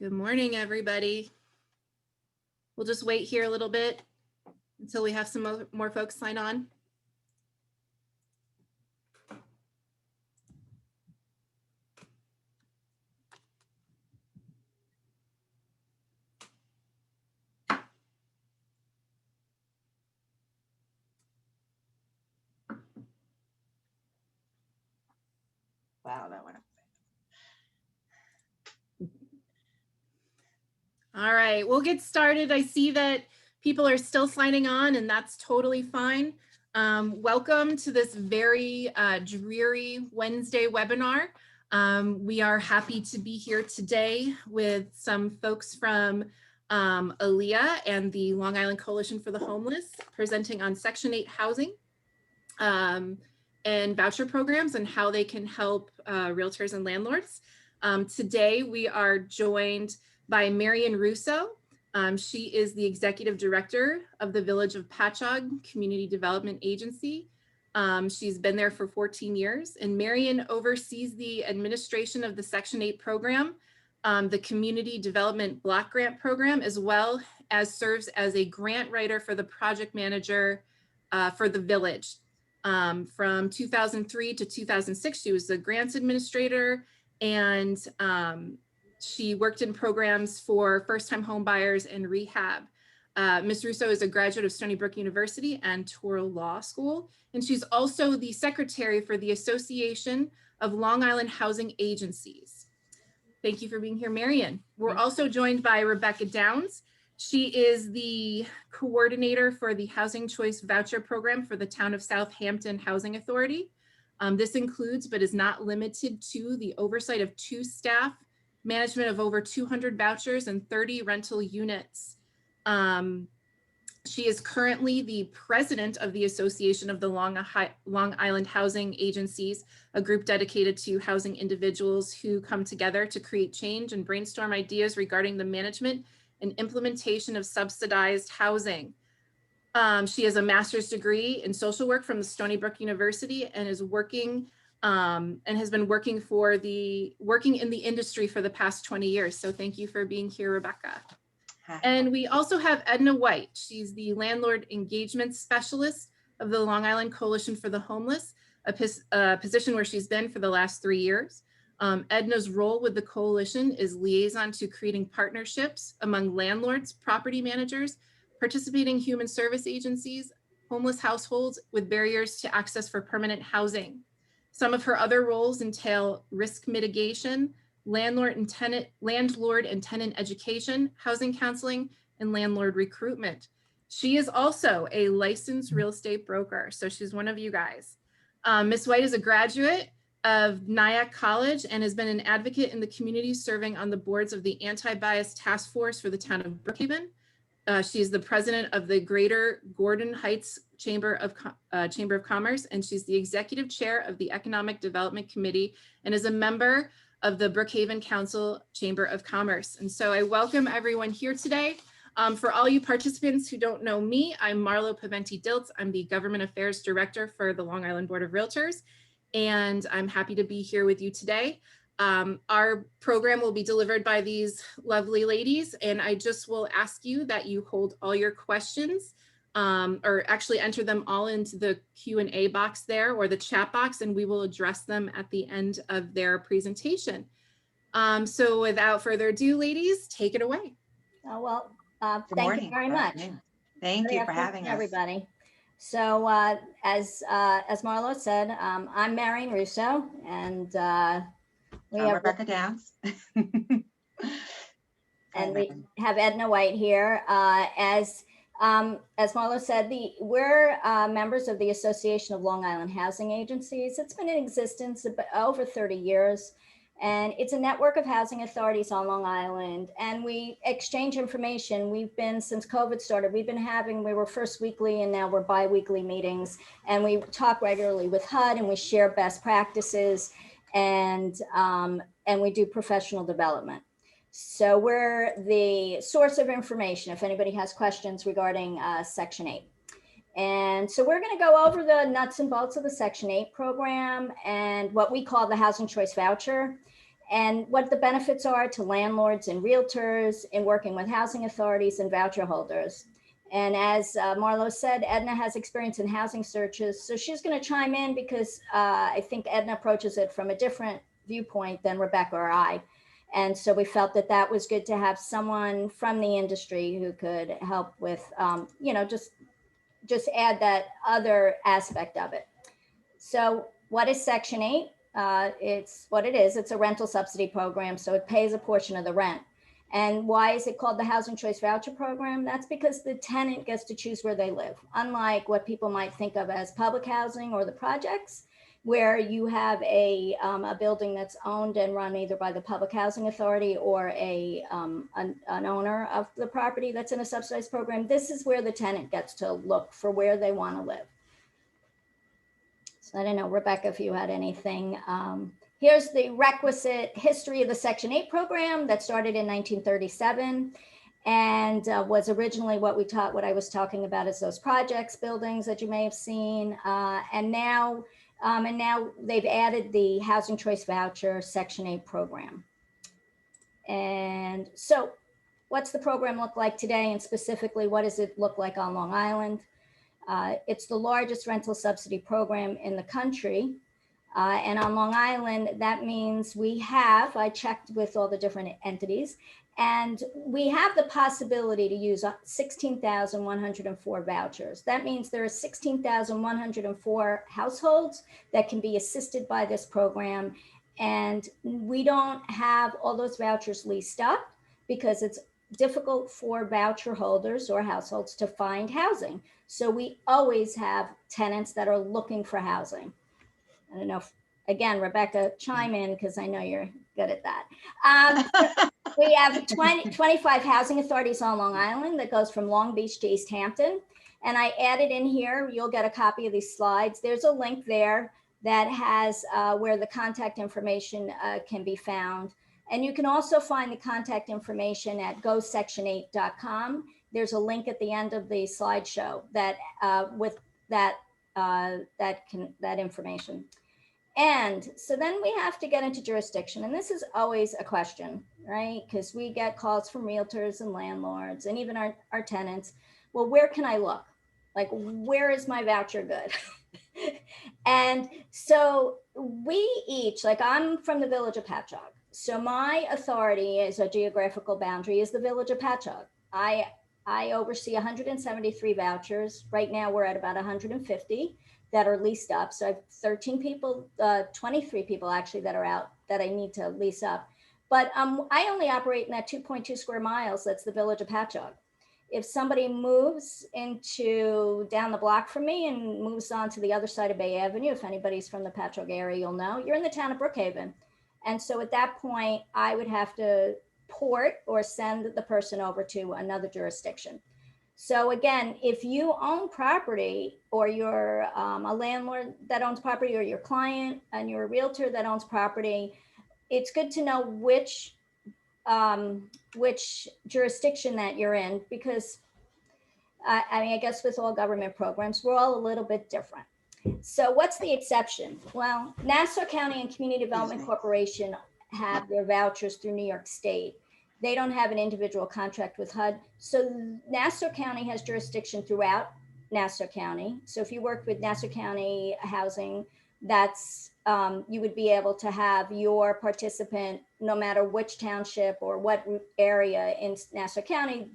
Good morning, everybody. We'll just wait here a little bit until we have some more folks sign on. Wow, that went up. All right, we'll get started. I see that people are still signing on, and that's totally fine. Welcome to this very dreary Wednesday webinar. We are happy to be here today with some folks from LIHA and the Long Island Coalition for the Homeless, presenting on Section 8 housing and voucher programs and how they can help realtors and landlords. Today, we are joined by Marian Russo. She is the Executive Director of the Village of Patchogue Community Development Agency. She's been there for 14 years, and Marian oversees the administration of the Section 8 program, the Community Development Block Grant Program, as well as serves as a grant writer for the project manager for the village. From 2003 to 2006, she was the grants administrator, and she worked in programs for first-time home buyers and rehab. Ms. Russo is a graduate of Stony Brook University and Touro Law School, and she's also the secretary for the Association of Long Island Housing Agencies. Thank you for being here, Marian. We're also joined by Rebecca Downs. She is the coordinator for the Housing Choice Voucher Program for the Town of Southampton Housing Authority. This includes, but is not limited to, the oversight of 2 staff, management of over 200 vouchers and 30 rental units. She is currently the president of the Association of the Long Island Housing Agencies, a group dedicated to housing individuals who come together to create change and brainstorm ideas regarding the management and implementation of subsidized housing. She has a master's degree in social work from the Stony Brook University and is working and has been working in the industry for the past 20 years. So thank you for being here, Rebecca. Hi. And we also have Edna White. She's the landlord engagement specialist of the Long Island Coalition for the Homeless, a position where she's been for the last 3 years. Edna's role with the coalition is liaison to creating partnerships among landlords, property managers, participating human service agencies, homeless households with barriers to access for permanent housing. Some of her other roles entail risk mitigation, landlord and tenant education, housing counseling, and landlord recruitment. She is also a licensed real estate broker, so she's one of you guys. Ms. White is a graduate of Nyack College and has been an advocate in the community, serving on the boards of the Anti-Bias Task Force for the town of Brookhaven. She is the president of the Greater Gordon Heights Chamber of Commerce, and she's the executive chair of the Economic Development Committee and is a member of the Brookhaven Council Chamber of Commerce. And so I welcome everyone here today. For all you participants who don't know me, I'm Marlo Paventi-Diltz. I'm the Government Affairs Director for the Long Island Board of Realtors, and I'm happy to be here with you today. Our program will be delivered by these lovely ladies, and I just will ask you that you hold all your questions or actually enter them all into the Q&A box there or the chat box, and we will address them at the end of their presentation. So without further ado, ladies, take it away. Thank you very much. Thank you for having us, everybody. So as Marlo said, I'm Marian Russo, and we have Rebecca Downs. And we have Edna White here. As Marlo said, we're members of the Association of Long Island Housing Agencies. It's been in existence over 30 years, and it's a network of housing authorities on Long Island, and we exchange information. We've been, since COVID started, we were first weekly and now we're bi-weekly meetings, and we talk regularly with HUD, and we share best practices, and we do professional development. So we're the source of information if anybody has questions regarding Section 8. And so we're going to go over the nuts and bolts of the Section 8 program and what we call the Housing Choice Voucher. and what the benefits are to landlords and realtors in working with housing authorities and voucher holders. And as Marlo said, Edna has experience in housing searches, so she's going to chime in because I think Edna approaches it from a different viewpoint than Rebecca or I. And so we felt that that was good to have someone from the industry who could help with, just add that other aspect of it. So what is Section 8? It's what it is. It's a rental subsidy program, so it pays a portion of the rent. And why is it called the Housing Choice Voucher Program? That's because the tenant gets to choose where they live. Unlike what people might think of as public housing or the projects, where you have a building that's owned and run either by the Public Housing Authority or an owner of the property that's in a subsidized program. This is where the tenant gets to look for where they want to live. So I don't know, Rebecca, if you had anything. Here's the requisite history of the Section 8 program that started in 1937 and was originally what I was talking about is those projects, buildings that you may have seen. And now they've added the Housing Choice Voucher Section 8 program. And so what's the program look like today? And specifically, what does it look like on Long Island? It's the largest rental subsidy program in the country. And on Long Island, that means I checked with all the different entities, and we have the possibility to use 16,104 vouchers. That means there are 16,104 households that can be assisted by this program. And we don't have all those vouchers leased up because it's difficult for voucher holders or households to find housing. So we always have tenants that are looking for housing. I don't know if, again, Rebecca, chime in because I know you're good at that. We have 25 housing authorities on Long Island that goes from Long Beach to East Hampton. And I added in here, you'll get a copy of these slides. There's a link there that has where the contact information can be found. And you can also find the contact information at gosection8.com. There's a link at the end of the slideshow that with that information. And so then we have to get into jurisdiction. And this is always a question, right? Because we get calls from realtors and landlords and even our tenants. Well, where can I look? Like, where is my voucher good? And so we each, like I'm from the Village of Patchogue. So my authority as a geographical boundary is the Village of Patchogue. I oversee 173 vouchers. Right now we're at about 150 that are leased up. So I have 13 people, 23 people actually that are out that I need to lease up. But I only operate in that 2.2 square miles. That's the Village of Patchogue. If somebody moves into down the block from me and moves on to the other side of Bay Avenue, if anybody's from the Patchogue area, you'll know you're in the town of Brookhaven. And so at that point, I would have to port or send the person over to another jurisdiction. So again, if you own property or you're a landlord that owns property or your client and you're a realtor that owns property, it's good to know which jurisdiction that you're in, because I mean, I guess with all government programs, we're all a little bit different. So what's the exception? Well, Nassau County and Community Development Corporation have their vouchers through New York State. They don't have an individual contract with HUD. So Nassau County has jurisdiction throughout Nassau County. So if you work with Nassau County Housing, that's you would be able to have your participant, no matter which township or what area in Nassau County,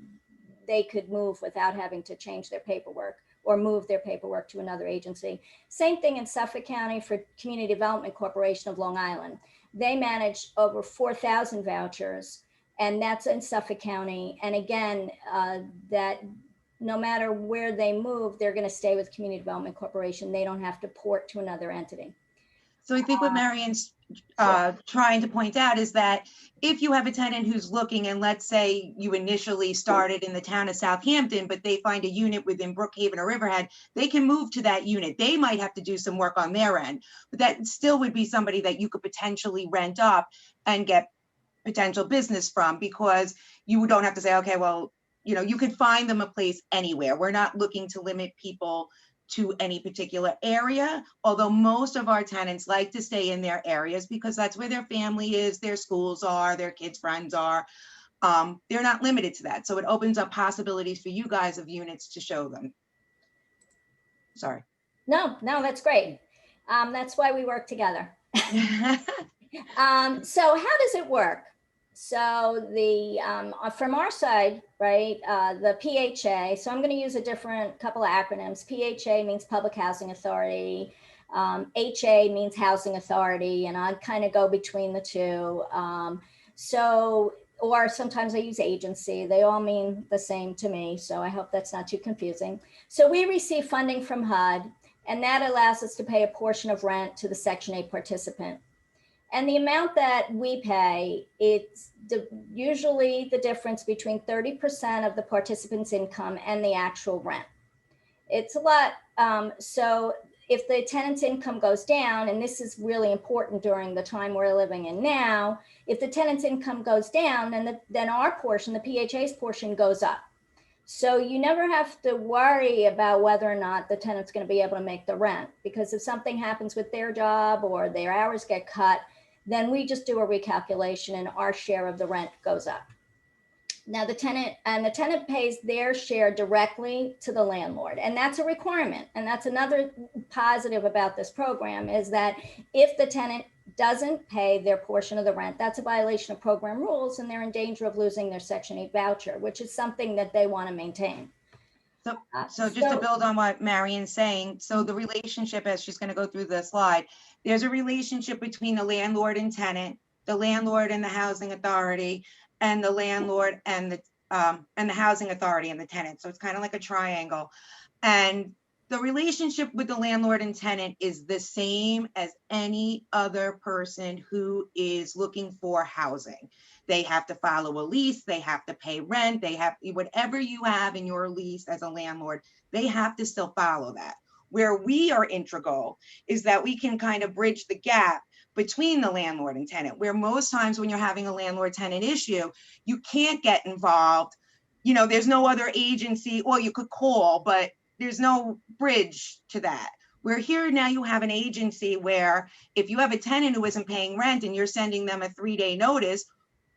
they could move without having to change their paperwork or move their paperwork to another agency. Same thing in Suffolk County for Community Development Corporation of Long Island. They manage over 4,000 vouchers, and that's in Suffolk County. And again, that no matter where they move, they're going to stay with Community Development Corporation. They don't have to port to another entity. So I think what Marion's trying to point out is that if you have a tenant who's looking, and let's say you initially started in the town of Southampton, but they find a unit within Brookhaven or Riverhead, they can move to that unit. They might have to do some work on their end, but that still would be somebody that you could potentially rent up and get potential business from, because you don't have to say, okay, well, you know, you could find them a place anywhere. We're not looking to limit people to any particular area, although most of our tenants like to stay in their areas because that's where their family is, their schools are, their kids' friends are. They're not limited to that. So it opens up possibilities for you guys of units to show them. Sorry. No, that's great. That's why we work together. So how does it work? So the from our side, right, the PHA, so I'm going to use a different couple of acronyms. PHA means Public Housing Authority. HA means Housing Authority, and I kind of go between the two. Or sometimes I use agency. They all mean the same to me, so I hope that's not too confusing. So we receive funding from HUD, and that allows us to pay a portion of rent to the Section 8 participant. And the amount that we pay, it's usually the difference between 30% of the participant's income and the actual rent. It's a lot. So if the tenant's income goes down, and this is really important during the time we're living in now, if the tenant's income goes down, then our portion, the PHA's portion, goes up. So you never have to worry about whether or not the tenant's going to be able to make the rent, because if something happens with their job or their hours get cut, then we just do a recalculation and our share of the rent goes up. Now the tenant pays their share directly to the landlord, and that's a requirement. And that's another positive about this program, is that if the tenant doesn't pay their portion of the rent, that's a violation of program rules, and they're in danger of losing their Section 8 voucher, which is something that they want to maintain. So just to build on what Marion's saying, so the relationship, as she's going to go through the slide, there's a relationship between the landlord and tenant, the landlord and the housing authority, and the landlord and the housing authority and the tenant. So it's kind of like a triangle. And the relationship with the landlord and tenant is the same as any other person who is looking for housing. They have to follow a lease, they have to pay rent, they have whatever you have in your lease as a landlord, they have to still follow that. Where we are integral is that we can kind of bridge the gap between the landlord and tenant, where most times when you're having a landlord tenant issue, you can't get involved. You know, there's no other agency, or you could call, but there's no bridge to that. Where here now you have an agency where if you have a tenant who isn't paying rent and you're sending them a 3-day notice,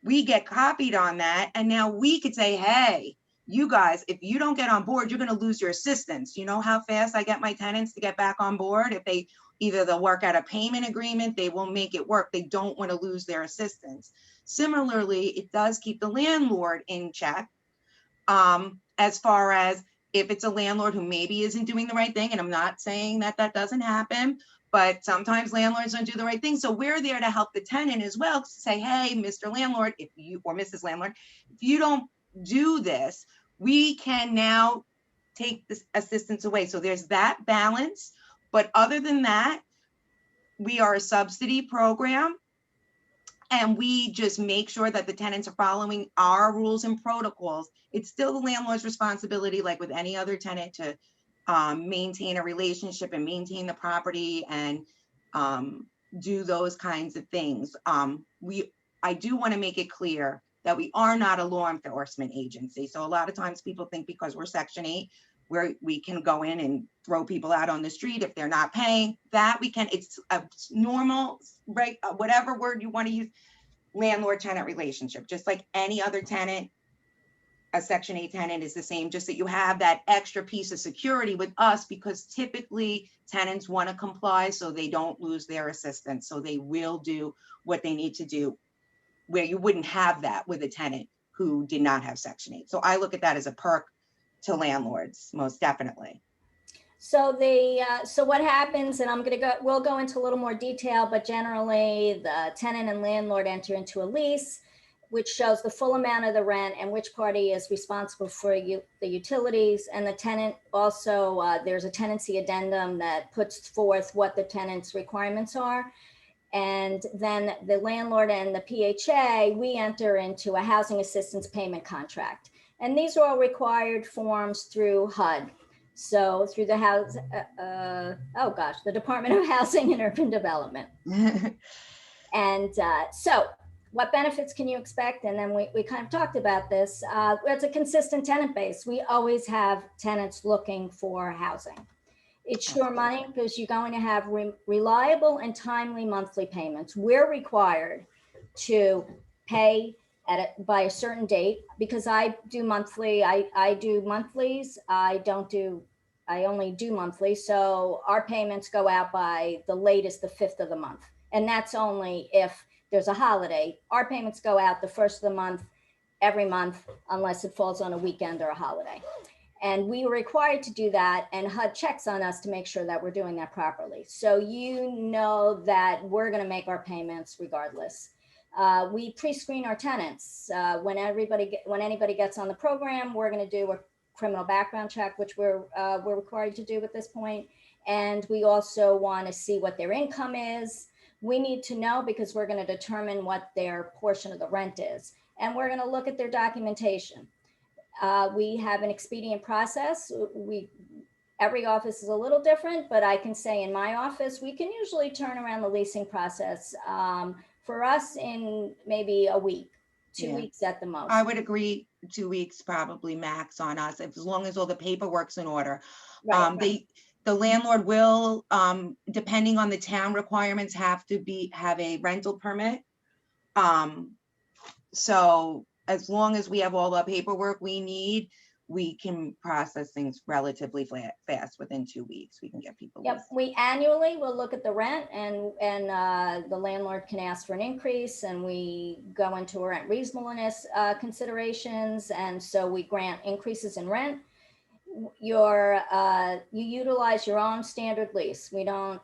we get copied on that. And now we could say, hey, you guys, if you don't get on board, you're going to lose your assistance. You know how fast I get my tenants to get back on board? If they they'll work out a payment agreement, they will make it work. They don't want to lose their assistance. Similarly, it does keep the landlord in check, as far as if it's a landlord who maybe isn't doing the right thing. And I'm not saying that that doesn't happen, but sometimes landlords don't do the right thing. So we're there to help the tenant as well, to say, hey, Mr. Landlord, if you, or Mrs. Landlord, if you don't do this, we can now take this assistance away. So there's that balance. But other than that, we are a subsidy program, and we just make sure that the tenants are following our rules and protocols. It's still the landlord's responsibility, like with any other tenant, to maintain a relationship and maintain the property and do those kinds of things. I do want to make it clear that we are not a law enforcement agency. So a lot of times people think because we're Section 8, where we can go in and throw people out on the street if they're not paying, that we can, it's a normal, right, whatever word you want to use, landlord-tenant relationship, just like any other tenant. A Section 8 tenant is the same, just that you have that extra piece of security with us, because typically tenants want to comply so they don't lose their assistance. So they will do what they need to do, where you wouldn't have that with a tenant who did not have Section 8. So I look at that as a perk to landlords, most definitely. So so what happens, and we'll go into a little more detail, but generally the tenant and landlord enter into a lease, which shows the full amount of the rent and which party is responsible for the utilities. And the tenant also, there's a tenancy addendum that puts forth what the tenant's requirements are. And then the landlord and the PHA, we enter into a housing assistance payment contract. And these are all required forms through HUD. So through the the Department of Housing and Urban Development. And so what benefits can you expect? And then we kind of talked about this. It's a consistent tenant base. We always have tenants looking for housing. It's sure money because you're going to have reliable and timely monthly payments. We're required to pay by a certain date because I do monthly. I do monthlies. I only do monthly. So our payments go out by the latest, the 5th of the month. And that's only if there's a holiday. Our payments go out the 1st of the month, every month, unless it falls on a weekend or a holiday. And we were required to do that, and HUD checks on us to make sure that we're doing that properly. So you know that we're going to make our payments regardless. We pre-screen our tenants. When anybody gets on the program, we're going to do a criminal background check, which we're required to do at this point. And we also want to see what their income is. We need to know because we're going to determine what their portion of the rent is. And we're going to look at their documentation. We have an expedient process. Every office is a little different, but I can say in my office, we can usually turn around the leasing process for us in maybe a week, 2 weeks at the most. I would agree, 2 weeks probably max on us, as long as all the paperwork's in order. Right. The landlord will, depending on the town requirements, have a rental permit. So as long as we have all the paperwork we need, we can process things relatively fast. Within 2 weeks, we can get people. Yep, we annually will look at the rent, and the landlord can ask for an increase, and we go into rent reasonableness considerations, and so we grant increases in rent. You utilize your own standard lease. We don't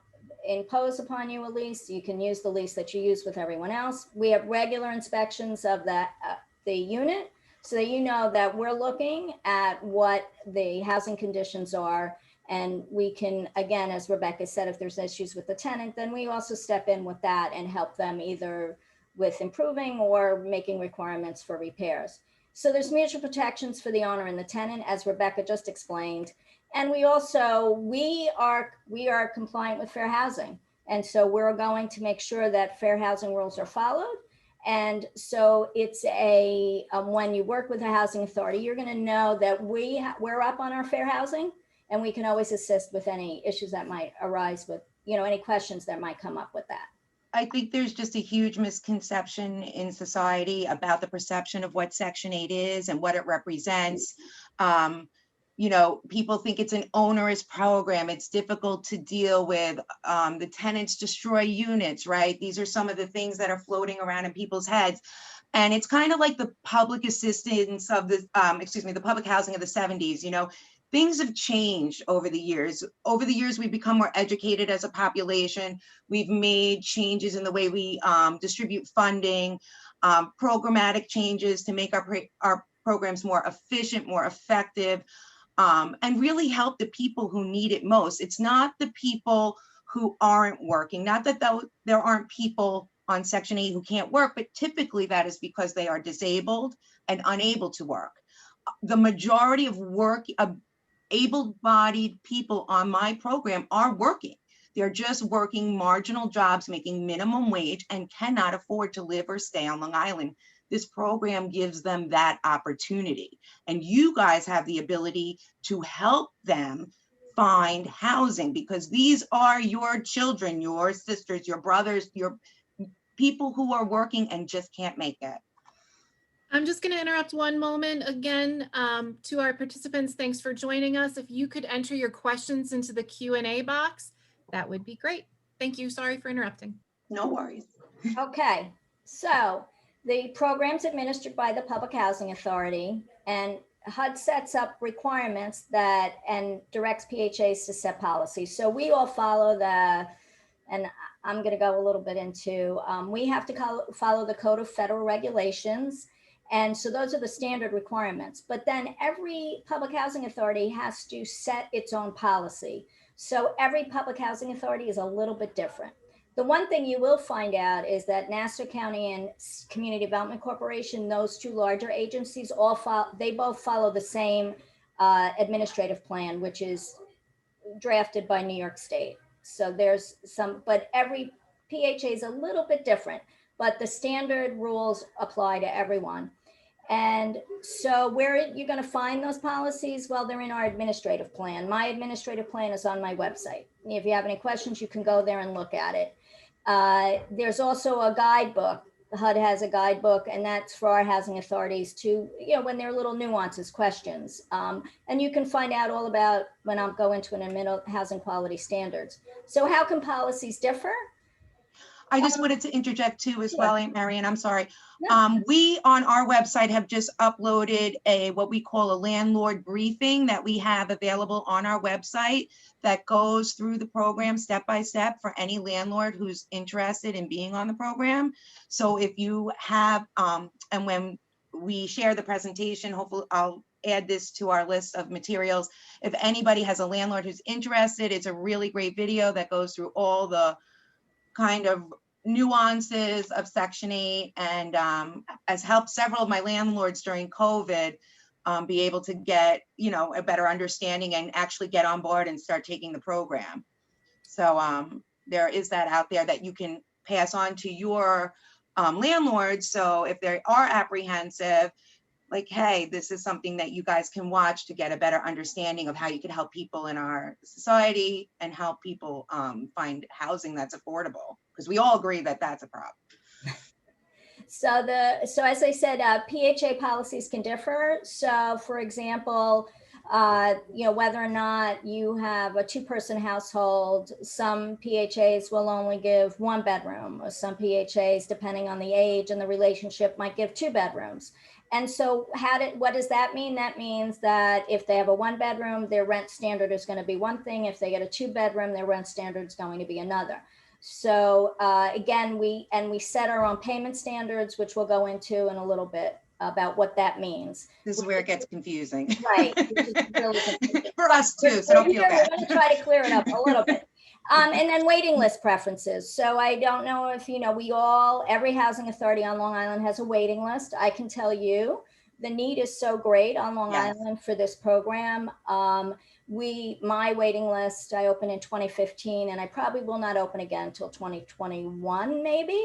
impose upon you a lease. You can use the lease that you use with everyone else. We have regular inspections of the unit so that you know that we're looking at what the housing conditions are. And we can, again, as Rebecca said, if there's issues with the tenant, then we also step in with that and help them either with improving or making requirements for repairs. So there's mutual protections for the owner and the tenant, as Rebecca just explained. And we also, we are compliant with fair housing. And so we're going to make sure that fair housing rules are followed. And so it's when you work with a housing authority, you're going to know that we're up on our fair housing, and we can always assist with any issues that might arise with, any questions that might come up with that. I think there's just a huge misconception in society about the perception of what Section 8 is and what it represents. People think it's an onerous program. It's difficult to deal with. The tenants destroy units, right? These are some of the things that are floating around in people's heads. And it's kind of like the public assistance of the public housing of the 70s. Things have changed over the years. Over the years, we've become more educated as a population. We've made changes in the way we distribute funding, programmatic changes to make our programs more efficient, more effective, and really help the people who need it most. It's not the people who aren't working, not that there aren't people on Section 8 who can't work, but typically that is because they are disabled and unable to work. The majority of able-bodied people on my program are working. They're just working marginal jobs, making minimum wage, and cannot afford to live or stay on Long Island. This program gives them that opportunity. And you guys have the ability to help them find housing, because these are your children, your sisters, your brothers, your people who are working and just can't make it. I'm just going to interrupt one moment again to our participants. Thanks for joining us. If you could enter your questions into the Q&A box, that would be great. Thank you. Sorry for interrupting. No worries. Okay, so the program's administered by the Public Housing Authority, and HUD sets up requirements and directs PHAs to set policies. So we all follow and I'm going to go a little bit into, we have to follow the Code of Federal Regulations. And so those are the standard requirements. But then every public housing authority has to set its own policy. So every public housing authority is a little bit different. The one thing you will find out is that Nassau County and Community Development Corporation, those two larger agencies, they both follow the same administrative plan, which is drafted by New York State. So there's but every PHA is a little bit different, but the standard rules apply to everyone. And so where you're going to find those policies? Well, they're in our administrative plan. My administrative plan is on my website. If you have any questions, you can go there and look at it. There's also a guidebook. The HUD has a guidebook, and that's for our housing authorities to, when there are little nuances, questions. And you can find out all about when I'll go into an admin housing quality standards. So how can policies differ? I just wanted to interject too as well, Aunt Marion, I'm sorry. No. We on our website have just uploaded what we call a landlord briefing that we have available on our website that goes through the program step by step for any landlord who's interested in being on the program. So if you have, and when we share the presentation, hopefully I'll add this to our list of materials. If anybody has a landlord who's interested, it's a really great video that goes through all the kind of nuances of Section 8 and has helped several of my landlords during COVID be able to get, a better understanding and actually get on board and start taking the program. So there is that out there that you can pass on to your landlords. So if they are apprehensive, like, hey, this is something that you guys can watch to get a better understanding of how you can help people in our society and help people find housing that's affordable, because we all agree that that's a problem. So as I said, PHA policies can differ. So for example, whether or not you have a 2-person household, some PHAs will only give 1 bedroom, or some PHAs, depending on the age and the relationship, might give 2 bedrooms. And so what does that mean? That means that if they have a 1-bedroom, their rent standard is going to be one thing. If they get a 2-bedroom, their rent standard is going to be another. So again, we set our own payment standards, which we'll go into in a little bit about what that means. This is where it gets confusing. Right. Which is really confusing. For us too, so don't feel bad. We're going to try to clear it up a little bit. And then waiting list preferences. So I don't know if, every housing authority on Long Island has a waiting list. I can tell you the need is so great on Long Island for this program. My waiting list, I opened in 2015, and I probably will not open again until 2021, maybe,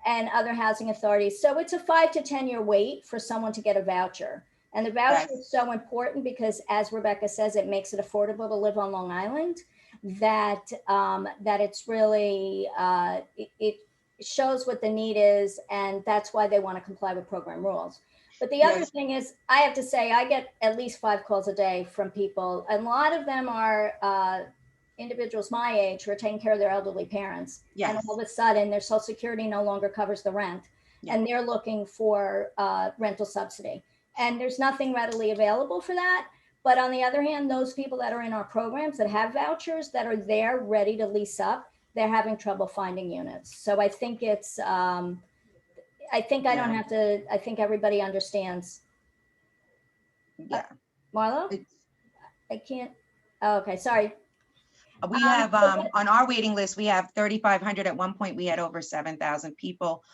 and other housing authorities. So it's a 5 to 10 year wait for someone to get a voucher. And the voucher is so important because, as Rebecca says, it makes it affordable to live on Long Island. That it's really, it shows what the need is, and that's why they want to comply with program rules. But the other thing is, I have to say, I get at least 5 calls a day from people, and a lot of them are individuals my age who are taking care of their elderly parents. And all of a sudden, their Social Security no longer covers the rent, and they're looking for rental subsidy. And there's nothing readily available for that. But on the other hand, those people that are in our programs that have vouchers that are there ready to lease up, they're having trouble finding units. So I think it's, I think everybody understands. Yeah. Marlo? I can't, oh, okay, sorry. We have, on our waiting list, we have 3,500. At one point, we had over 7,000 people.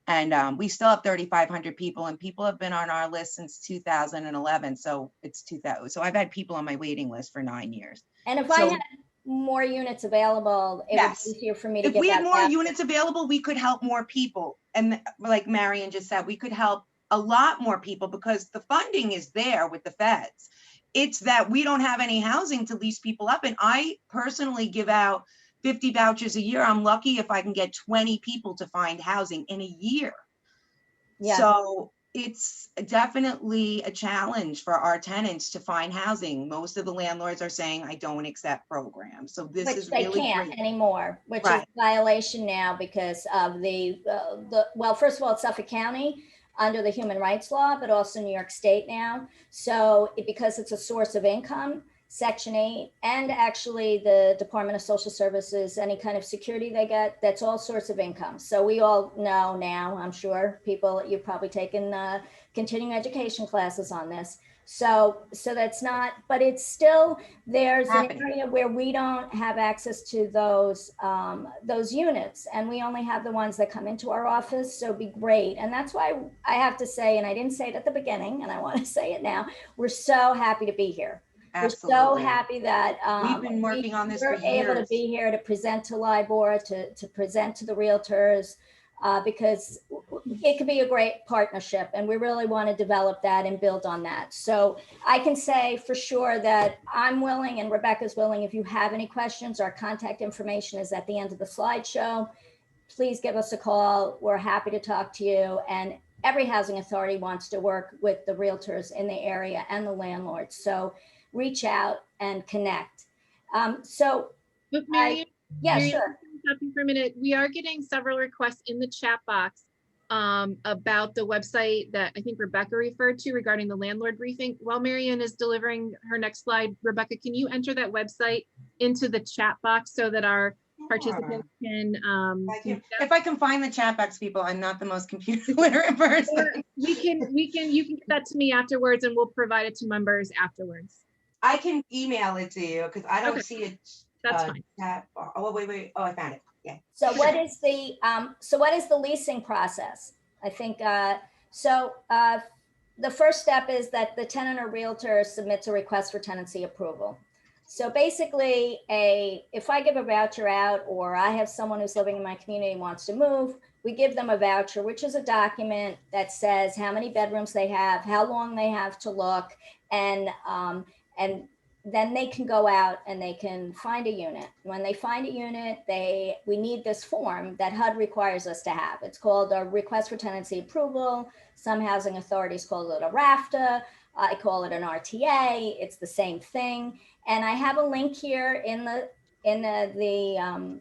And we still have 3,500 people, and people have been on our list since 2011. So it's 2000. So I've had people on my waiting list for 9 years. And if I had more units available, it would be easier for me to get that. If we had more units available, we could help more people. And like Marion just said, we could help a lot more people because the funding is there with the feds. It's that we don't have any housing to lease people up. And I personally give out 50 vouchers a year. I'm lucky if I can get 20 people to find housing in a year. So it's definitely a challenge for our tenants to find housing. Most of the landlords are saying, I don't accept programs. So this is really great. Which they can't anymore, which is a violation now because of well, first of all, it's Suffolk County under the human rights law, but also New York State now. So because it's a source of income, Section 8, and actually the Department of Social Services, any kind of security they get, that's all source of income. So we all know now, I'm sure people, you've probably taken continuing education classes on this. So that's not, but it's still, there's an area where we don't have access to those units, and we only have the ones that come into our office. So it'd be great. And that's why I have to say, and I didn't say it at the beginning, and I want to say it now, we're so happy to be here. Absolutely. We're so happy that we've been working on this for years. We're able to be here to present to LIBOR, to present to the realtors. because it could be a great partnership, and we really want to develop that and build on that. So I can say for sure that I'm willing and Rebecca's willing. If you have any questions, our contact information is at the end of the slideshow. Please give us a call. We're happy to talk to you. And every housing authority wants to work with the realtors in the area and the landlords. So reach out and connect. But Marianne, Yeah, Marianne, sure. stop you for a minute. We are getting several requests in the chat box about the website that I think Rebecca referred to regarding the landlord briefing. While Marianne is delivering her next slide, Rebecca, can you enter that website into the chat box so that our participants can, if I can find the chat box, people, I'm not the most computer literate person. you can get that to me afterwards and we'll provide it to members afterwards. I can email it to you because I don't see it. That's fine. Chat bar. Oh, wait. Oh, I found it. Yeah. So what is the leasing process? I think the first step is that the tenant or realtor submits a request for tenancy approval. So basically, if I give a voucher out, or I have someone who's living in my community and wants to move, we give them a voucher, which is a document that says how many bedrooms they have, how long they have to look, and then they can go out and they can find a unit. When they find a unit, we need this form that HUD requires us to have. It's called a request for tenancy approval. Some housing authorities call it a RFTA. I call it an RTA. It's the same thing. And I have a link here in the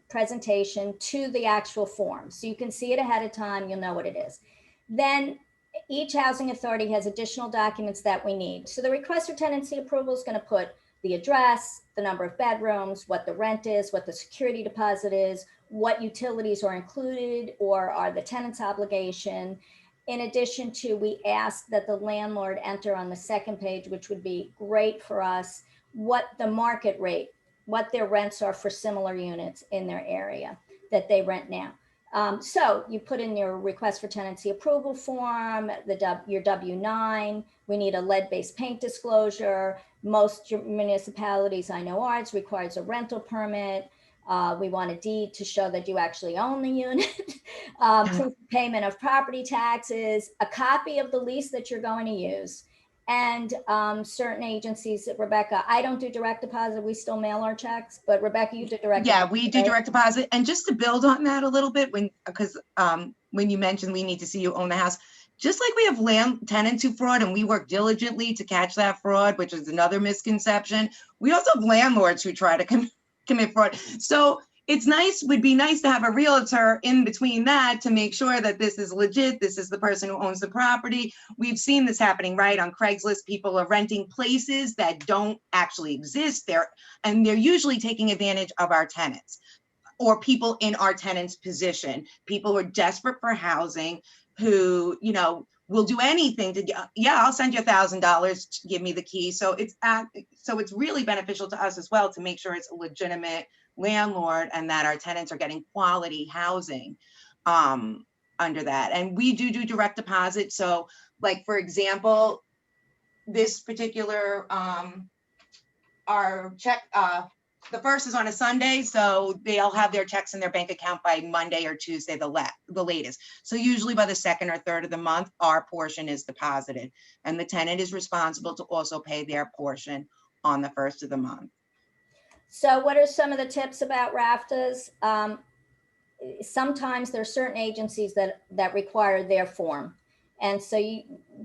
presentation to the actual form. So you can see it ahead of time. You'll know what it is. Then each housing authority has additional documents that we need. So the request for tenancy approval is going to put the address, the number of bedrooms, what the rent is, what the security deposit is, what utilities are included or are the tenant's obligation. In addition to, we ask that the landlord enter on the second page, which would be great for us, what the market rate, what their rents are for similar units in their area that they rent now. So you put in your request for tenancy approval form, your W-9. We need a lead-based paint disclosure. Most municipalities, I know ours, requires a rental permit. We want a deed to show that you actually own the unit, proof of payment of property taxes, a copy of the lease that you're going to use. And certain agencies, Rebecca, I don't do direct deposit. We still mail our checks, but Rebecca, you do direct deposit. Yeah, we do direct deposit. And just to build on that a little bit, when you mentioned we need to see you own the house, just like we have tenants who fraud and we work diligently to catch that fraud, which is another misconception, we also have landlords who try to commit fraud. So would be nice to have a realtor in between that to make sure that this is legit. This is the person who owns the property. We've seen this happening, right? On Craigslist, people are renting places that don't actually exist there, and they're usually taking advantage of our tenants or people in our tenants' position. People who are desperate for housing, who, will do anything to get, I'll send you $1,000 to give me the key. So it's really beneficial to us as well to make sure it's a legitimate landlord and that our tenants are getting quality housing under that. And we do direct deposit. So like, for example, this particular, our check, the first is on a Sunday, so they'll have their checks in their bank account by Monday or Tuesday, the latest. So usually by the second or third of the month, our portion is deposited, and the tenant is responsible to also pay their portion on the first of the month. So what are some of the tips about RFTAs? Sometimes there are certain agencies that require their form, and so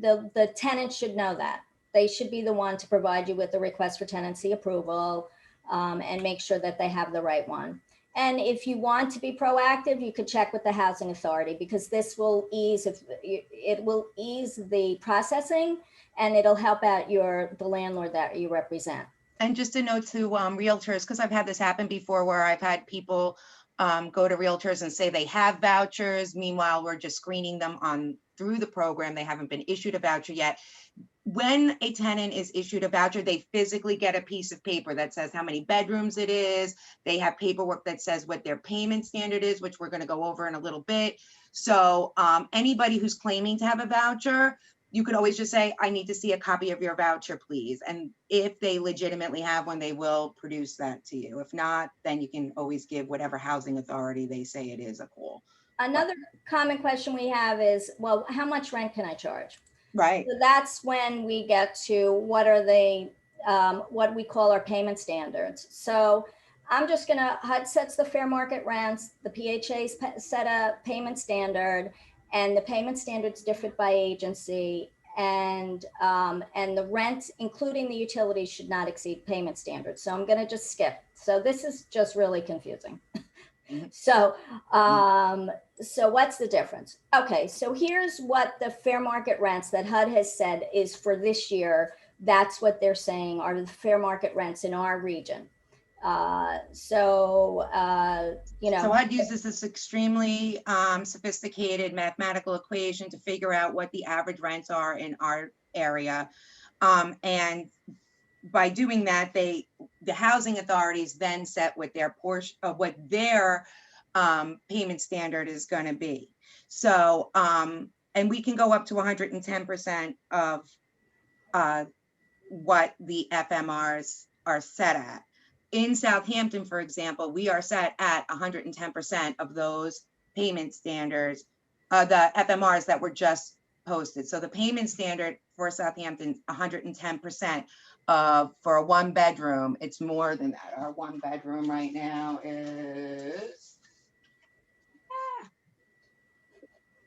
the tenant should know that. They should be the one to provide you with the request for tenancy approval. And make sure that they have the right one. And if you want to be proactive, you could check with the housing authority, because this will ease the processing, and it'll help out the landlord that you represent. And just a note to realtors, because I've had this happen before where I've had people go to realtors and say they have vouchers. Meanwhile, we're just screening them through the program. They haven't been issued a voucher yet. When a tenant is issued a voucher, they physically get a piece of paper that says how many bedrooms it is. They have paperwork that says what their payment standard is, which we're going to go over in a little bit. So anybody who's claiming to have a voucher, you could always just say, I need to see a copy of your voucher, please. And if they legitimately have one, they will produce that to you. If not, then you can always give whatever housing authority they say it is a call. Another common question we have is, well, how much rent can I charge? Right. So that's when we get to what are the, what we call our payment standards. So I'm just gonna, HUD sets the fair market rents, the PHA's set a payment standard, and the payment standards differ by agency. And the rent, including the utilities, should not exceed payment standards. So I'm gonna just skip. So this is just really confusing. So, so what's the difference? Okay, so here's what the fair market rents that HUD has said is for this year. That's what they're saying are the fair market rents in our region. So HUD uses this extremely sophisticated mathematical equation to figure out what the average rents are in our area. And by doing that, the housing authorities then set what their portion of what their payment standard is going to be. So, and we can go up to 110% of what the FMRs are set at. In Southampton, for example, we are set at 110% of those payment standards, the FMRs that were just posted. So the payment standard for Southampton, 110%. For a 1-bedroom, it's more than that. Our 1-bedroom right now is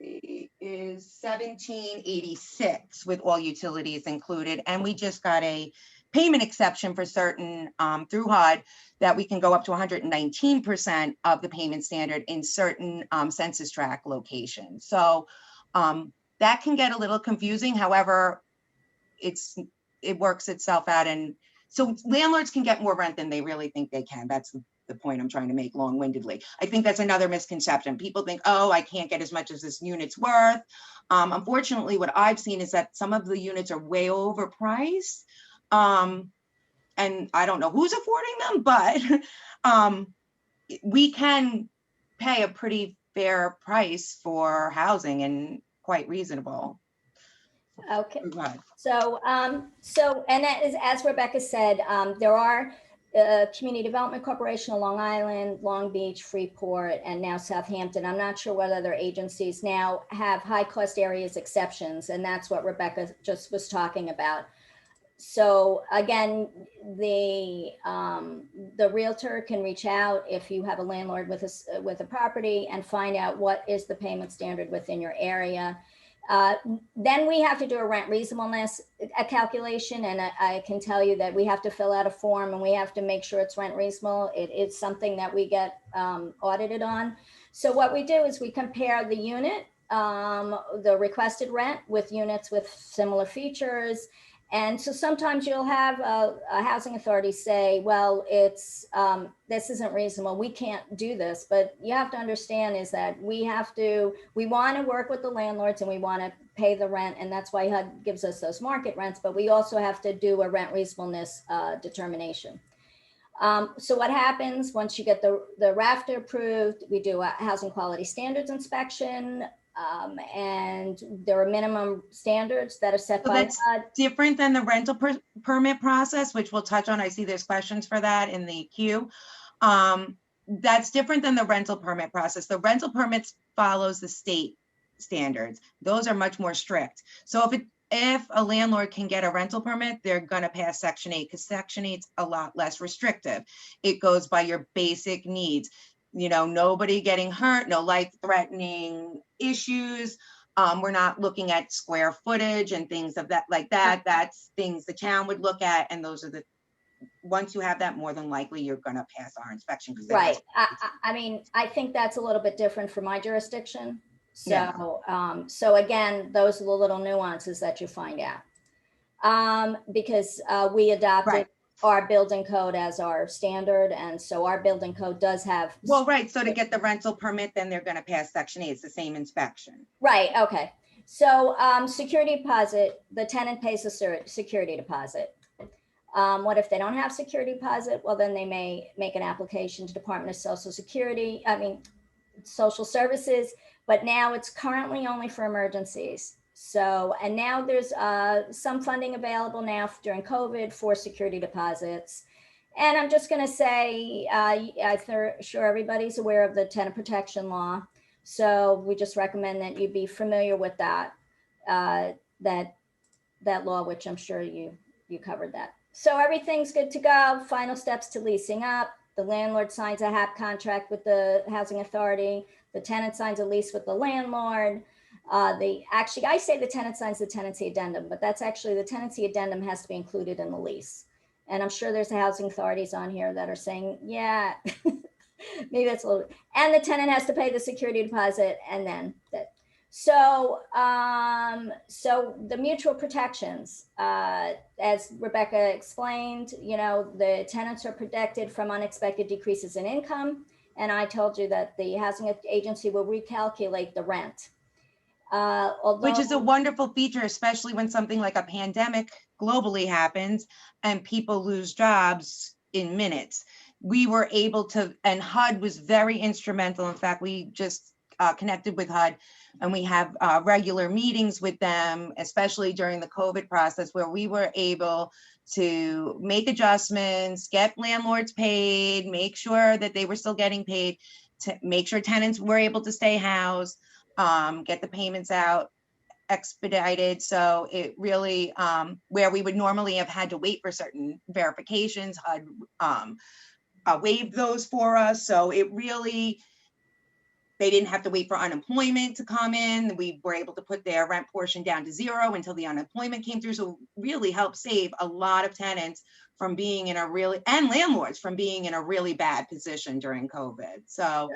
1786 with all utilities included. And we just got a payment exception for certain through HUD that we can go up to 119% of the payment standard in certain census tract locations. So that can get a little confusing. However, it works itself out. And so landlords can get more rent than they really think they can. That's the point I'm trying to make long-windedly. I think that's another misconception. People think, oh, I can't get as much as this unit's worth. Unfortunately, what I've seen is that some of the units are way overpriced. And I don't know who's affording them, but we can pay a pretty fair price for housing and quite reasonable. Okay. So, and that is, as Rebecca said, there are Community Development Corporation of Long Island, Long Beach, Freeport, and now Southampton. I'm not sure what other agencies now have high cost areas exceptions, and that's what Rebecca just was talking about. So again, the realtor can reach out if you have a landlord with a property and find out what is the payment standard within your area. Then we have to do a rent reasonableness calculation, and I can tell you that we have to fill out a form and we have to make sure it's rent reasonable. It's something that we get audited on. So what we do is we compare the unit, the requested rent with units with similar features. And so sometimes you'll have a housing authority say, well, it's this isn't reasonable. We can't do this. But you have to understand is that we want to work with the landlords and we want to pay the rent. And that's why HUD gives us those market rents. But we also have to do a rent reasonableness determination. So what happens once you get the RFTA approved, we do a housing quality standards inspection. And there are minimum standards that are set by HUD. Different than the rental permit process, which we'll touch on. I see there's questions for that in the queue. That's different than the rental permit process. The rental permits follows the state standards. Those are much more strict. So if a landlord can get a rental permit, they're going to pass Section 8 because Section 8's a lot less restrictive. It goes by your basic needs. You know, nobody getting hurt, no life-threatening issues. We're not looking at square footage and things of that like that. That's things the town would look at, and those are the once you have that, more than likely you're going to pass our inspection. Right. I mean, I think that's a little bit different for my jurisdiction. So, so again, those are the little nuances that you find out because we adopted our building code as our standard. And so our building code does have. Well, right. So to get the rental permit, then they're going to pass Section 8. It's the same inspection. Right. Okay. So security deposit, the tenant pays a security deposit. What if they don't have security deposit? Well, then they may make an application to Department of Social Services, but now it's currently only for emergencies. So, and now there's some funding available now during COVID for security deposits. And I'm just going to say, I'm sure everybody's aware of the tenant protection law. So we just recommend that you be familiar with that, that law, which I'm sure you covered that. So everything's good to go. Final steps to leasing up. The landlord signs a HAP contract with the housing authority. The tenant signs a lease with the landlord. Actually, I say the tenant signs the tenancy addendum, but that's actually the tenancy addendum has to be included in the lease. And I'm sure there's housing authorities on here that are saying, yeah, maybe that's a little, and the tenant has to pay the security deposit, and then that. So, so the mutual protections, as Rebecca explained, you know, the tenants are protected from unexpected decreases in income. And I told you that the housing agency will recalculate the rent. Which is a wonderful feature, especially when something like a pandemic globally happens and people lose jobs in minutes. We were able to, and HUD was very instrumental. In fact, we just connected with HUD, and we have regular meetings with them, especially during the COVID process, where we were able to make adjustments, get landlords paid, make sure that they were still getting paid, to make sure tenants were able to stay housed, get the payments out expedited. So it really, where we would normally have had to wait for certain verifications, HUD waived those for us. So it really, they didn't have to wait for unemployment to come in. We were able to put their rent portion down to 0 until the unemployment came through. So really helped save a lot of tenants from being in a really, and landlords from being in a really bad position during COVID. So,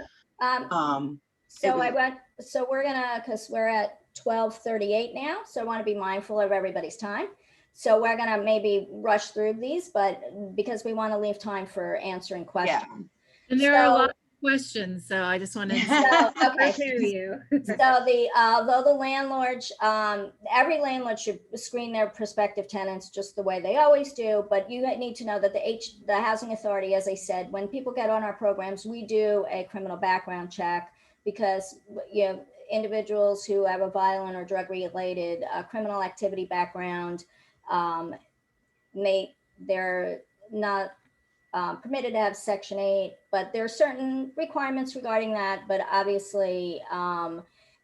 so we're gonna, because we're at 12:38 now, so I want to be mindful of everybody's time. So we're gonna maybe rush through these, but because we want to leave time for answering questions. Yeah. And there are a lot of questions, so I just wanted to prepare you. So though the landlords, every landlord should screen their prospective tenants just the way they always do, but you need to know that the housing authority, as I said, when people get on our programs, we do a criminal background check, because you know, individuals who have a violent or drug related criminal activity background, they're not permitted to have Section 8, but there are certain requirements regarding that. But obviously,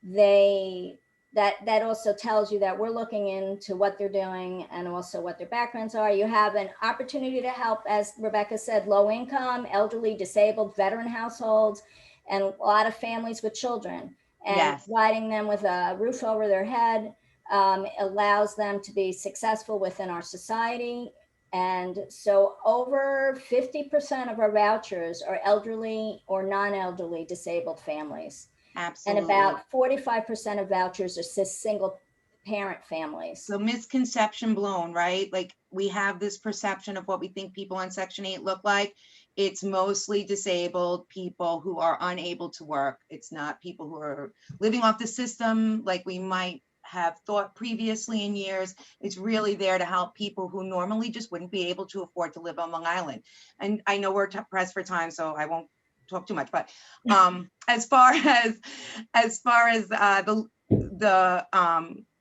that also tells you that we're looking into what they're doing and also what their backgrounds are. You have an opportunity to help, as Rebecca said, low income, elderly, disabled, veteran households, and a lot of families with children. And yes, providing them with a roof over their head allows them to be successful within our society. And so over 50% of our vouchers are elderly or non-elderly disabled families. absolutely. And about 45% of vouchers are single parent families. So misconception blown, right? Like we have this perception of what we think people on Section 8 look like. It's mostly disabled people who are unable to work. It's not people who are living off the system like we might have thought previously in years. It's really there to help people who normally just wouldn't be able to afford to live on Long Island. And I know we're pressed for time, so I won't talk too much, but as far as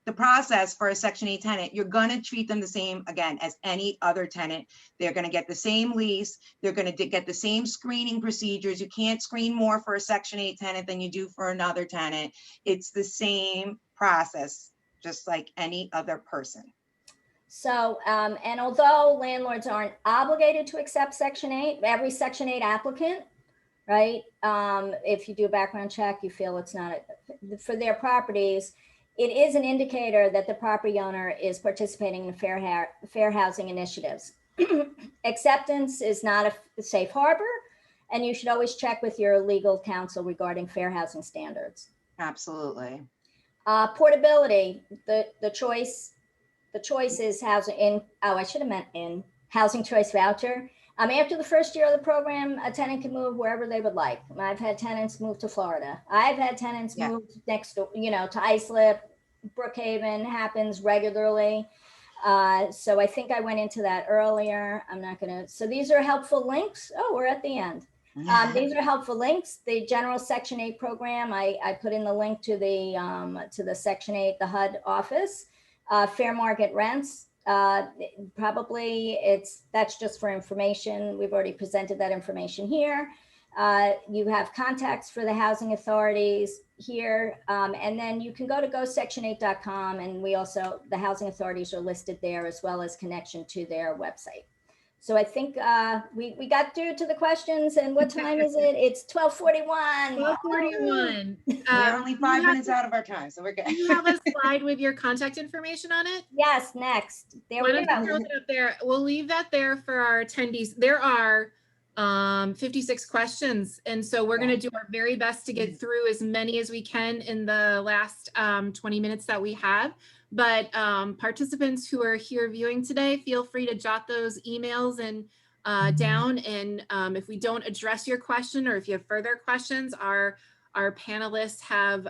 the process for a Section 8 tenant, you're going to treat them the same, again, as any other tenant. They're going to get the same lease. They're going to get the same screening procedures. You can't screen more for a Section 8 tenant than you do for another tenant. It's the same process, just like any other person. So, and although landlords aren't obligated to accept Section 8, every Section 8 applicant, right? If you do a background check, you feel it's not for their properties, it is an indicator that the property owner is participating in fair housing initiatives. Acceptance is not a safe harbor, and you should always check with your legal counsel regarding fair housing standards. Absolutely. Portability, the choice is housing in, oh, I should have meant in housing choice voucher. After the first year of the program, a tenant can move wherever they would like. I've had tenants move to Florida. I've had tenants move next to, to Islip, Brookhaven, happens regularly. So I think I went into that earlier. I'm not gonna, so these are helpful links. Oh, we're at the end. These are helpful links. The general Section 8 program, I put in the link to the Section 8, the HUD office. Fair market rents, probably that's just for information. We've already presented that information here. You have contacts for the housing authorities here. And then you can go to gosection8.com, and the housing authorities are listed there, as well as connection to their website. So I think we got through to the questions. And what time is it? It's 12:41. 12:41. We're only 5 minutes out of our time, so we're good. Do you have a slide with your contact information on it? Yes, next. There Why we don't you go. throw it up there? We'll leave that there for our attendees. There are 56 questions, and so we're going to do our very best to get through as many as we can in the last 20 minutes that we have. But participants who are here viewing today, feel free to jot those emails and down. And if we don't address your question, or if you have further questions, our panelists have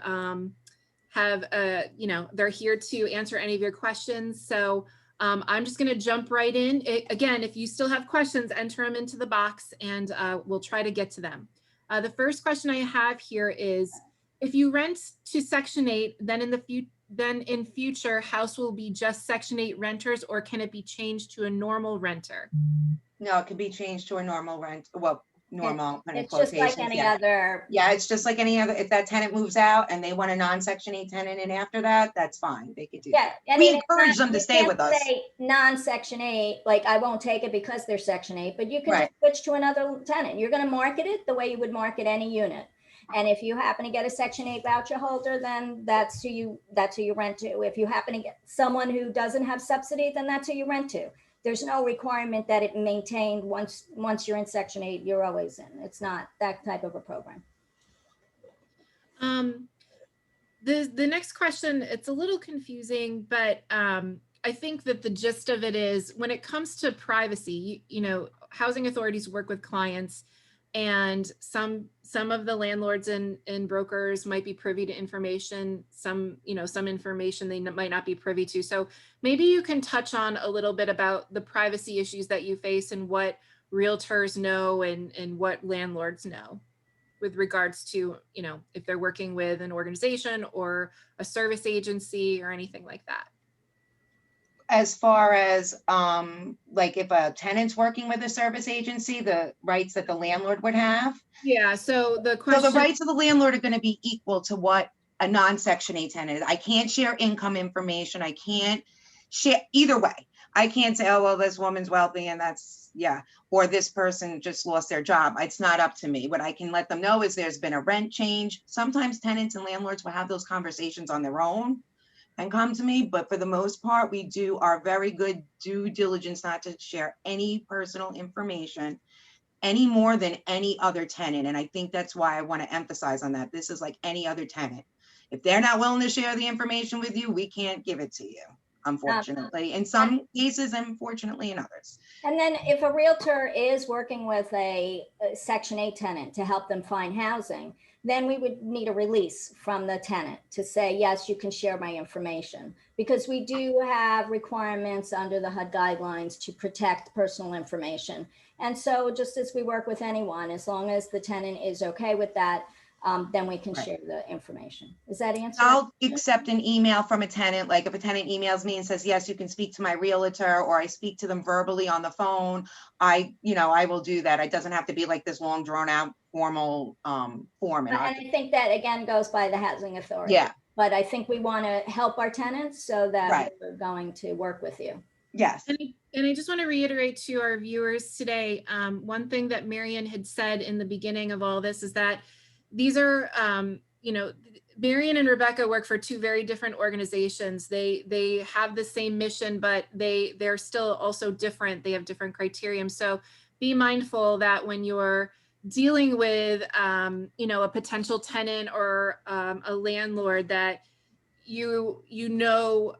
they're here to answer any of your questions. So I'm just going to jump right in. Again, if you still have questions, enter them into the box, and we'll try to get to them. The first question I have here is, if you rent to Section 8, then in future, house will be just Section 8 renters, or can it be changed to a normal renter? No, it could be changed to a normal rent. Well, normal. It's just like any other. Yeah, it's just like any other. If that tenant moves out and they want a non-Section 8 tenant in after that, that's fine. They could do that. We encourage them to stay with us. Non-Section 8, like I won't take it because they're Section 8, but you can just switch to another tenant. You're going to market it the way you would market any unit. And if you happen to get a Section 8 voucher holder, then that's who you rent to. If you happen to get someone who doesn't have subsidy, then that's who you rent to. There's no requirement that it maintained once you're in Section 8, you're always in. It's not that type of a program. The next question, it's a little confusing, but I think that the gist of it is, when it comes to privacy, you know, housing authorities work with clients, and some of the landlords and brokers might be privy to information, some information they might not be privy to. So maybe you can touch on a little bit about the privacy issues that you face, and what realtors know and what landlords know with regards to, you know, if they're working with an organization or a service agency or anything like that. As far as like if a tenant's working with a service agency, the rights that the landlord would have. Yeah, so the question. So the rights of the landlord are going to be equal to what a non-Section 8 tenant is. I can't share income information. I can't share either way. I can't say, oh, well, this woman's wealthy and that's, or this person just lost their job. It's not up to me. What I can let them know is there's been a rent change. Sometimes tenants and landlords will have those conversations on their own and come to me, but for the most part, we do our very good due diligence not to share any personal information any more than any other tenant. And I think that's why I want to emphasize on that. This is like any other tenant. If they're not willing to share the information with you, we can't give it to you, unfortunately. In some cases, unfortunately in others. And then if a realtor is working with a Section 8 tenant to help them find housing, then we would need a release from the tenant to say, yes, you can share my information, because we do have requirements under the HUD guidelines to protect personal information. And so just as we work with anyone, as long as the tenant is okay with that, then we can share the information. Is that answer? I'll accept an email from a tenant. Like if a tenant emails me and says, yes, you can speak to my realtor, or I speak to them verbally on the phone, I will do that. It doesn't have to be like this long drawn out formal form. And I think that again goes by the housing authority. Yeah. But I think we want to help our tenants, so that we're going to work with you. Yes. And I just want to reiterate to our viewers today, one thing that Marian had said in the beginning of all this is that these are, Marian and Rebecca work for two very different organizations. They have the same mission, but they're still also different. They have different criterion. So be mindful that when you're dealing with, a potential tenant or a landlord, that you know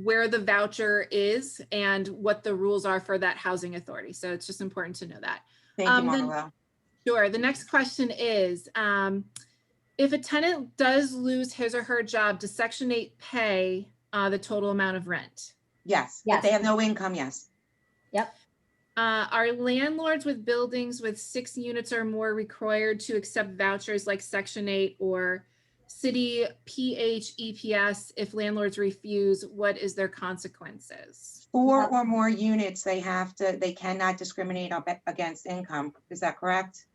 where the voucher is and what the rules are for that housing authority. So it's just important to know that. Thank you, Marla. Sure. The next question is, if a tenant does lose his or her job, does Section 8 pay the total amount of rent? Yes. If they have no income, yes. Yep. Are landlords with buildings with 6 units or more required to accept vouchers like Section 8 or city PHEPS? If landlords refuse, what is their consequences? 4 or more units, they cannot discriminate against income. Is that correct?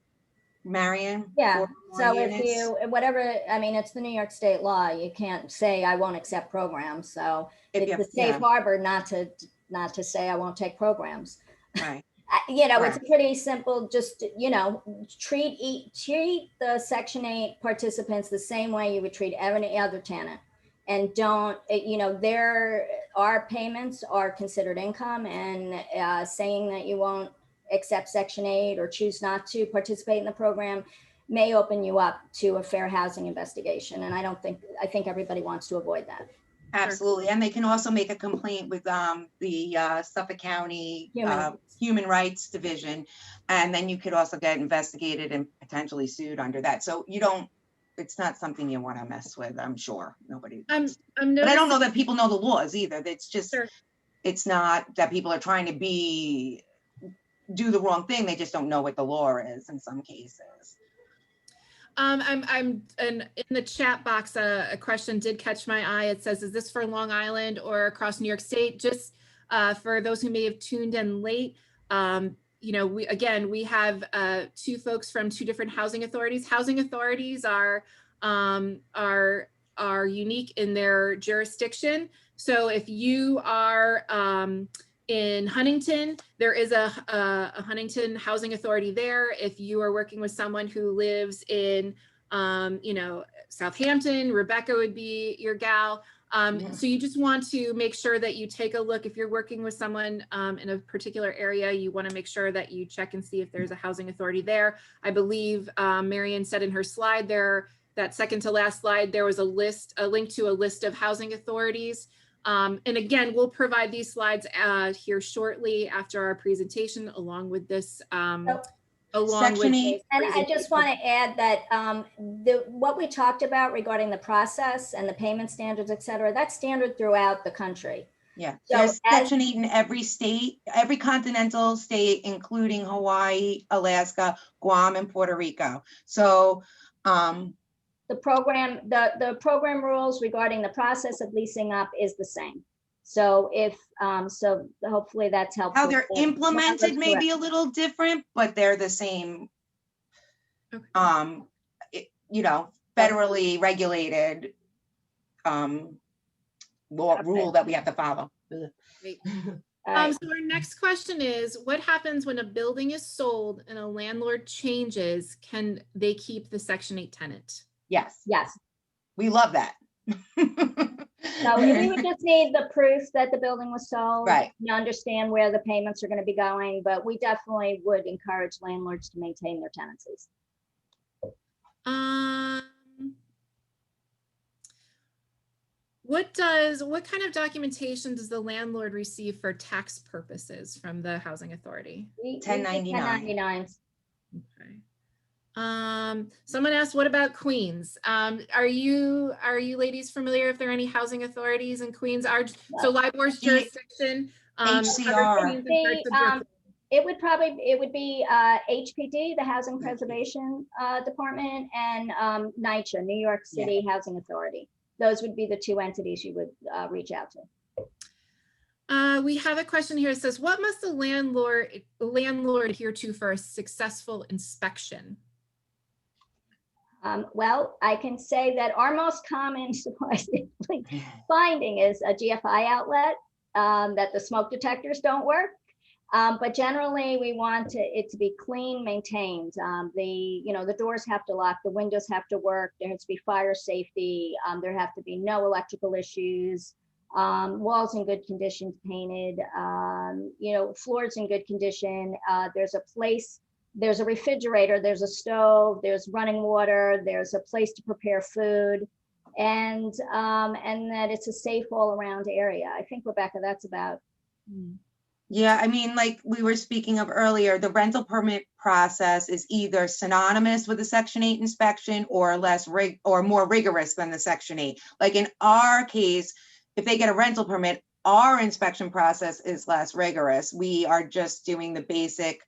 Marion? Yeah, 4 or more so if units? you, whatever, I mean, it's the New York State law. You can't say I won't accept programs. So If it's you- a safe yeah. harbor not to say I won't take programs. Right. You know, it's Correct. pretty simple. Just, you know, treat the Section 8 participants the same way you would treat any other tenant. And don't, you know, our payments are considered income, and saying that you won't accept Section 8 or choose not to participate in the program may open you up to a fair housing investigation. And I think everybody wants to avoid that. Absolutely. And they can also make a complaint with the Suffolk County Human Rights Division. And then you could also get investigated and potentially sued under that. So you don't, it's not something you want to mess with, I'm sure. Nobody. I'm But I don't know that people know the laws either. It's just, Sure. it's not that people are trying to do the wrong thing. They just don't know what the law is in some cases. I'm in the chat box, a question did catch my eye. It says, is this for Long Island or across New York State? Just for those who may have tuned in late, you know, we have 2 folks from 2 different housing authorities. Housing authorities are unique in their jurisdiction. So if you are in Huntington, there is a Huntington Housing Authority there. If you are working with someone who lives in, you know, Southampton, Rebecca would be your gal. So you just want to make sure that you take a look. If you're working with someone in a particular area, you want to make sure that you check and see if there's a housing authority there. I believe Marion said in her slide there, that second to last slide, there was a link to a list of housing authorities. And again, we'll provide these slides here shortly after our presentation, along with this. Section 8. And I just want to add that what we talked about regarding the process and the payment standards, et cetera, that's standard throughout the country. Yeah, So there's Section 8 in every state, every continental state, including Hawaii, Alaska, Guam, and Puerto Rico. So the program rules regarding the process of leasing up is the same. So so hopefully that's helpful. How they're implemented may be a little different, but they're the same. Okay. You know, federally regulated rule that we have to follow. Right. So our next question is, what happens when a building is sold and a landlord changes? Can they keep the Section 8 tenant? Yes. Yes. We love that. So we would just need the proof that the building was sold. Right. You understand where the payments are going to be going, but we definitely would encourage landlords to maintain their tenancies. What kind of documentation does the landlord receive for tax purposes from the housing authority? 1099. Okay. Someone asked, what about Queens? Are you ladies familiar if there are any housing authorities in Queens? So LIBOR's jurisdiction. HCR. It would be HPD, the Housing Preservation Department, and LIHA, New York City Housing Authority. Those would be the 2 entities you would reach out to. We have a question here. It says, what must the landlord adhere to for a successful inspection? Well, I can say that our most common finding is a GFI outlet, that the smoke detectors don't work. But generally, we want it to be clean, maintained. The doors have to lock, the windows have to work. There has to be fire safety. There have to be no electrical issues. Walls in good condition, painted. Floors in good condition. There's a refrigerator, there's a stove, there's running water, there's a place to prepare food, and that it's a safe all around area. I think, Rebecca, that's about. Yeah, I mean, like we were speaking of earlier, the rental permit process is either synonymous with the Section 8 inspection or more rigorous than the Section 8. Like in our case, if they get a rental permit, our inspection process is less rigorous. We are just doing the basic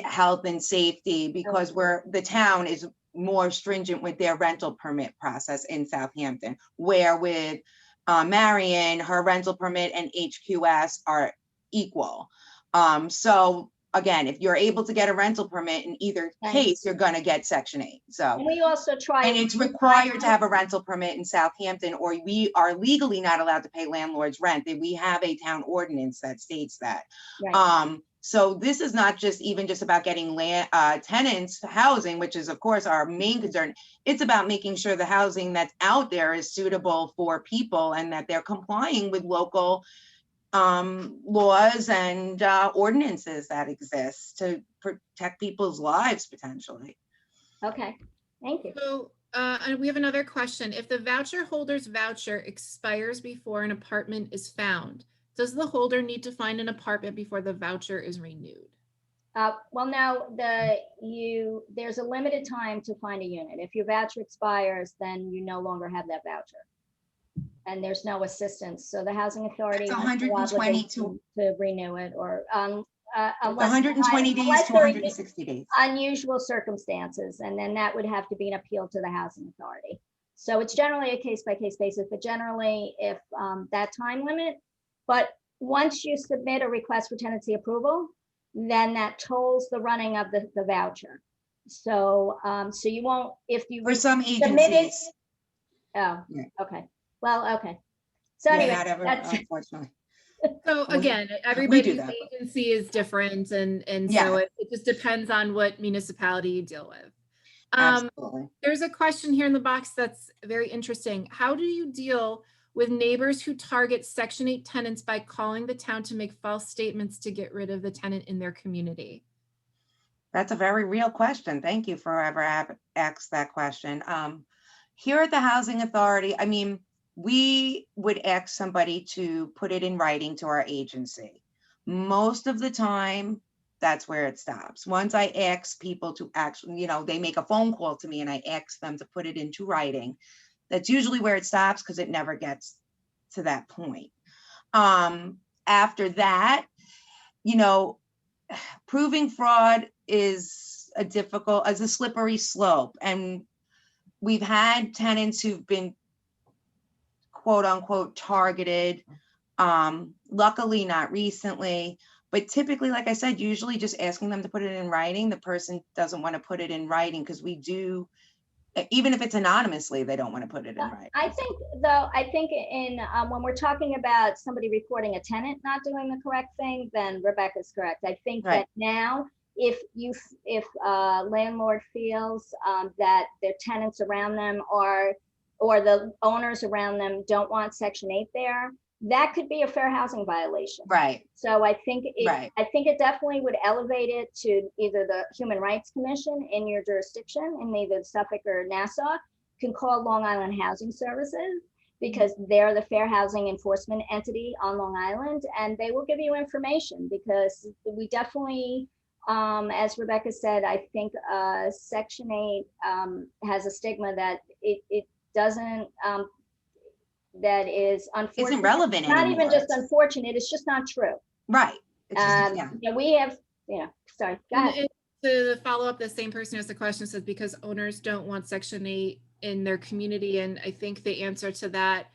health and safety because the town is more stringent with their rental permit process in Southampton, where with Marion, her rental permit and HQS are equal. So again, if you're able to get a rental permit, in either case, you're gonna get Section 8, so. And we also try. And it's required to have a rental permit in Southampton, or we are legally not allowed to pay landlords rent. We have a town ordinance that states that. Right. So this is not just even just about getting tenants housing, which is of course our main concern. It's about making sure the housing that's out there is suitable for people and that they're complying with local laws and ordinances that exist to protect people's lives potentially. Okay, thank you. So and we have another question. If the voucher holder's voucher expires before an apartment is found, does the holder need to find an apartment before the voucher is renewed? Well, no, there's a limited time to find a unit. If your voucher expires, then you no longer have that voucher. And there's no assistance. So the housing authority has no obligation to renew it, or unless 120 days, unless there are 260 days. unusual circumstances, and then that would have to be an appeal to the housing authority. So it's generally a case-by-case basis, but generally if that time limit, but once you submit a request for tenancy approval, then that tolls the running of the voucher. So so you won't, if you For some submit it. agencies. Oh, Yeah. okay. Well, okay. So anyway, not ever, that's unfortunately. So again, do everybody's that. agency is different, and Yeah. so it just depends on what municipality you deal with. Absolutely. There's a question here in the box that's very interesting. How do you deal with neighbors who target Section 8 tenants by calling the town to make false statements to get rid of the tenant in their community? That's a very real question. Thank you for ever asked that question. Here at the Housing Authority, I mean, we would ask somebody to put it in writing to our agency. Most of the time, that's where it stops. Once I ask people to actually, you know, they make a phone call to me and I ask them to put it into writing. That's usually where it stops because it never gets to that point. After that, you know, proving fraud is a slippery slope. And we've had tenants who've been quote unquote targeted. Luckily not recently, but typically, like I said, usually just asking them to put it in writing. The person doesn't want to put it in writing because we do, even if it's anonymously, they don't want to put it in writing. I think though, in when we're talking about somebody reporting a tenant not doing the correct thing, then Rebecca's correct. I think that now, if landlord feels that their tenants around them or the owners around them don't want Section 8 there, that could be a fair housing violation. Right. So I think it definitely would elevate it to either the Human Rights Commission in your jurisdiction, in either Suffolk or Nassau, can call Long Island Housing Services, because they're the fair housing enforcement entity on Long Island, and they will give you information, because we definitely, as Rebecca said, I think Section 8 has a stigma that it doesn't, that is unfortunate. Isn't relevant not anymore. Even just unfortunate, it's just not true. Right. It's just, yeah, we have, sorry, go ahead. To follow up, the same person who asked the question says because owners don't want Section 8 in their community, and I think the answer to that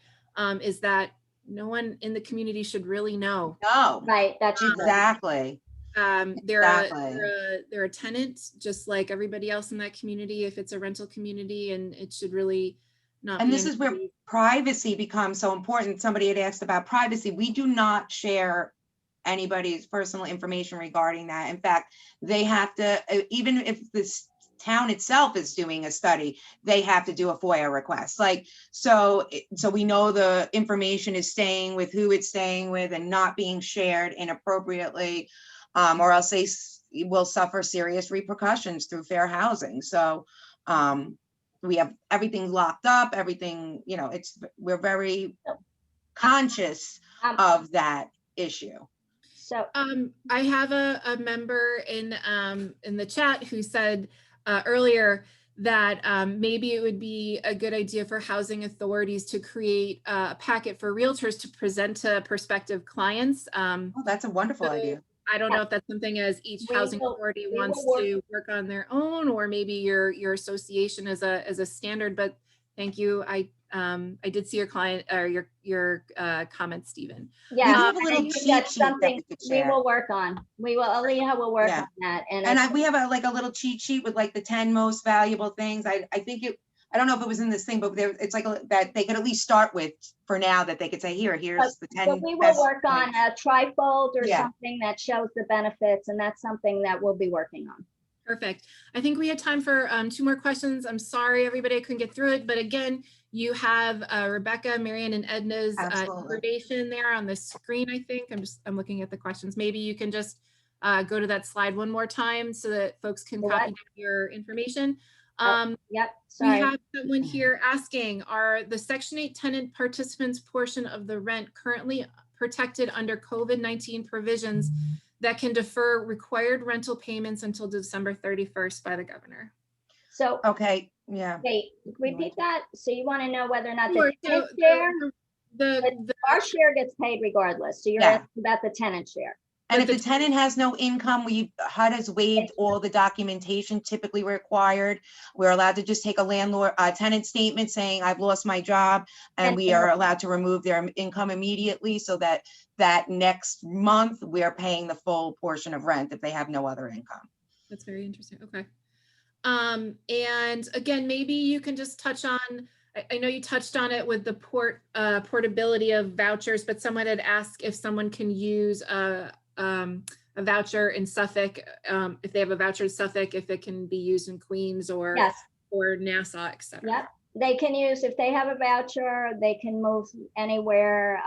is that no one in the community should really know. No. Right, that's exactly. They're a tenant just like everybody else in that community if it's a rental community, and it should really not. And this is where privacy becomes so important. Somebody had asked about privacy. We do not share anybody's personal information regarding that. In fact, they have to, even if this town itself is doing a study, they have to do a FOIA request. Like, so we know the information is staying with who it's staying with and not being shared inappropriately, or else they will suffer serious repercussions through fair housing. So we have everything locked up, everything, we're very conscious of that issue. So I have a member in the chat who said earlier that maybe it would be a good idea for housing authorities to create a packet for realtors to present to prospective clients. Oh, that's a wonderful idea. I don't know if that's something as each housing authority wants to work on their own, or maybe your association as a standard, but thank you. I I did see your client or your comment, Stephen. We Yeah, have a I little think cheat that's sheet that something we could we share. will work on. We will, LIHA will work Yeah. on that. And And we have like a little cheat sheet with like the 10 most valuable things. I think I don't know if it was in this thing, but it's like that they could at least start with for now, that they could say, here's the 10 we will best work on points. a trifold or Yeah. something that shows the benefits, and that's something that we'll be working on. Perfect. I think we had time for 2 more questions. I'm sorry, everybody, I couldn't get through it. But again, you have Rebecca, Marianne, and Edna's information there on the screen, I think. I'm looking at the questions. Maybe you can just go to that slide one more time so that folks can copy your information. Yep, sorry. We have someone here asking, are the Section 8 tenant participants portion of the rent currently protected under COVID-19 provisions that can defer required rental payments until December 31st by the governor? So, okay, yeah. wait, repeat that. So you want to know whether or not Sure. the tenant share, The our share gets paid regardless. So you're asking about the tenant share. And if the tenant has no income, HUD has waived all the documentation typically required. We're allowed to just take a tenant statement saying I've lost my job, and we are allowed to remove their income immediately, so that next month we are paying the full portion of rent if they have no other income. That's very interesting. Okay. And again, maybe you can just touch on, I know you touched on it with the portability of vouchers, but someone had asked if someone can use a voucher in Suffolk, if they have a voucher in Suffolk, if it can be used in Queens or Nassau, etc. Yep, they can use, if they have a voucher, they can move anywhere.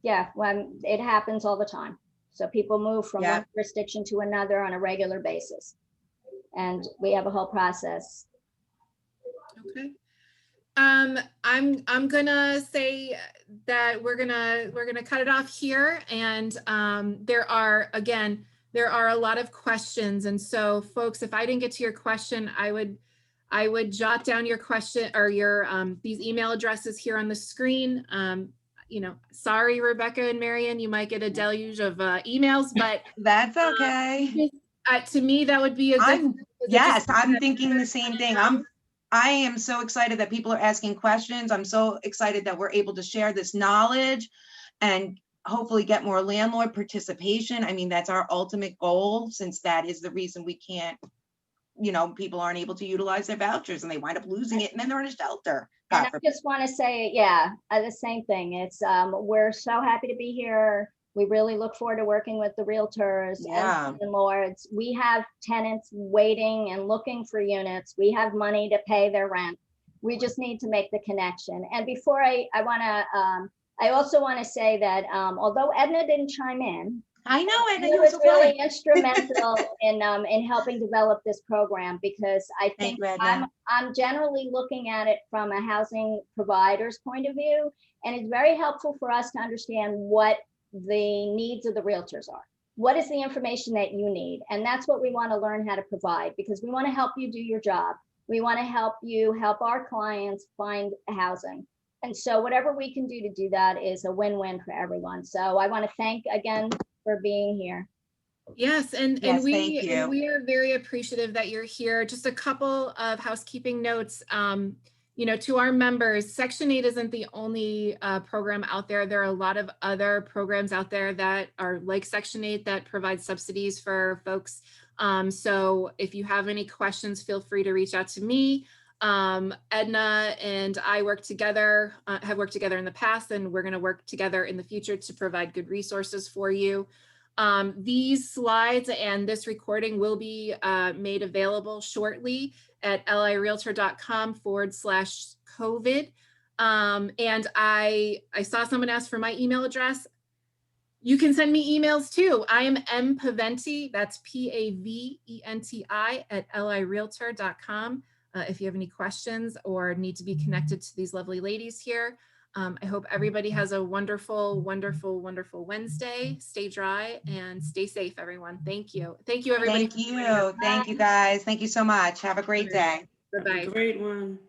Yeah, when it happens all the time. So people move from one jurisdiction to another on a regular basis. And we have a whole process. Okay. I'm gonna say that we're gonna cut it off here, and there are a lot of questions, and so folks, if I didn't get to your question, I would jot down your question or your these email addresses here on the screen. You know, sorry, Rebecca and Marianne, you might get a deluge of emails, but that's okay. To me, that would be a good. I'm thinking the same thing. I am so excited that people are asking questions. I'm so excited that we're able to share this knowledge and hopefully get more landlord participation. I mean, that's our ultimate goal, since that is the reason we can't, people aren't able to utilize their vouchers and they wind up losing it and then they're in a shelter. And I just want to say, the same thing. It's we're so happy to be here. We really look forward to working with the realtors and landlords. We have tenants waiting and looking for units. We have money to pay their rent. We just need to make the connection. And before I also want to say that although Edna didn't chime in, I know Edna was really instrumental in helping develop this program, because I think I'm generally looking at it from a housing provider's point of view, and it's very helpful for us to understand what the needs of the realtors are. What is the information that you need? And that's what we want to learn how to provide, because we want to help you do your job. We want to help you help our clients find housing. And so whatever we can do to do that is a win-win for everyone. So I want to thank again for being here. Yes, and we are very appreciative that you're here. Just a couple of housekeeping notes. To our members, Section 8 isn't the only program out there. There are a lot of other programs out there that are like Section 8 that provide subsidies for folks. So if you have any questions, feel free to reach out to me. Edna and I have worked together in the past, and we're going to work together in the future to provide good resources for you. These slides and this recording will be made available shortly at lirealtor.com/COVID. And I saw someone ask for my email address. You can send me emails too. I am mpaventi, that's PAVENTI @lirealtor.com. If you have any questions or need to be connected to these lovely ladies here. I hope everybody has a wonderful, wonderful, wonderful Wednesday. Stay dry and stay safe, everyone. Thank you. Thank you, everybody. Thank you. Thank you, guys. Thank you so much. Have a great day. Bye-bye. Great one.